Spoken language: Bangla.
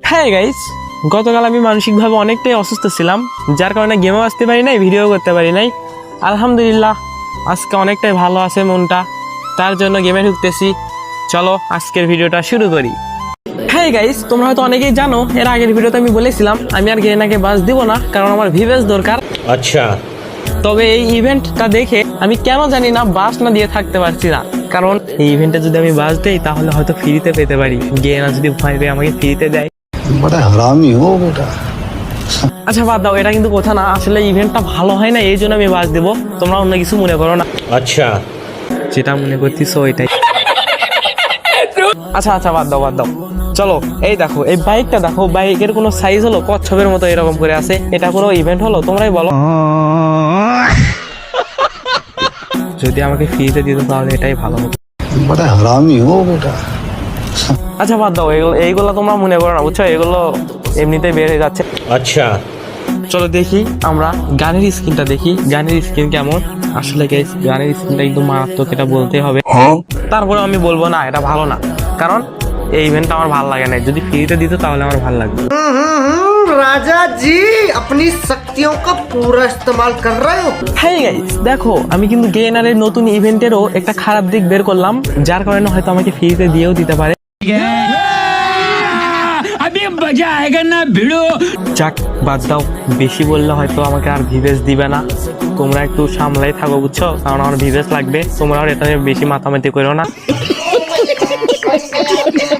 হ্যাঁ গাইস, গতকাল আমি মানসিকভাবে অনেকটাই অসুস্থ ছিলাম, যার কারণে গেমও আসতে পারি নাই, ভিডিও করতে পারি নাই। আলহামদুলিল্লাহ আজকে অনেকটাই ভালো আছে মনটা, তার জন্য গেমে ঢুকতেছি। চলো আজকের ভিডিওটা শুরু করি। হ্যাঁ গাইস, তোমরা হয়তো অনেকেই জানো, এর আগের ভিডিওতে আমি বলেছিলাম আমি আর গেনাকে বাস দিব না, কারণ আমার ভিভেস দরকার। আচ্ছা, তবে এই ইভেন্টটা দেখে আমি কেন জানি না বাস না দিয়ে থাকতে পারছি না, কারণ এই ইভেন্টে যদি আমি বাস দেই তাহলে হয়তো ফ্রিতে পেতে পারি। গেনা যদি ভয় পেয়ে আমাকে ফ্রিতে দেয়, बड़ा हरामी हो बेटा। আচ্ছা বাদ দাও, এটা কিন্তু কথা না, আসলে ইভেন্টটা ভালো হয় না, এই জন্য আমি বাস দেবো। তোমরা অন্য কিছু মনে করো না, আচ্ছা, যেটা মনে করতেছো ওইটাই। আচ্ছা আচ্ছা বাদ দাও। চলো এই দেখো, এই বাইকটা দেখো, বাইকের কোনো সাইজ হলো কচ্ছপের মতো এরকম করে আছে, এটা কোনো ইভেন্ট হলো? তোমরাই বলো। যদি আমাকে ফ্রিতে দিত তাহলে এটাই ভালো হতো। बड़ा हरामी हो बेटा। আচ্ছা বাদ দাও, এইগুলো তোমরা মনে করো না, বুঝছো? এগুলো এমনিতেই বের হয়ে যাচ্ছে। আচ্ছা, চলো দেখি আমরা গানের স্কিনটা দেখি, গানের স্কিন কেমন। আসলে গাইস, গানের স্কিনটা একদম মারাত্মক, এটা বলতে হবে। তারপরে আমি বলবো না এটা ভালো না, কারণ এই ইভেন্টটা আমার ভালো লাগে না। যদি ফ্রিতে দিত তাহলে আমার ভালো লাগবে। राजा जी अपनी शक्तियों का पूरा इस्तेमाल कर रहे हो। হ্যাঁ গাইস, দেখো আমি কিন্তু গেনারের নতুন ইভেন্টেরও একটা খারাপ দিক বের করলাম, যার কারণে হয়তো আমাকে ফ্রিতে দিয়েও দিতে পারে। যাক বাদ দাও, বেশি বললে হয়তো আমাকে আর ভিভেস দিবে না। তোমরা একটু সামলাই থাকো, বুঝছো? কারণ আমার ভিভেস লাগবে। তোমরা আর এটা নিয়ে বেশি মাথামাতি করো না।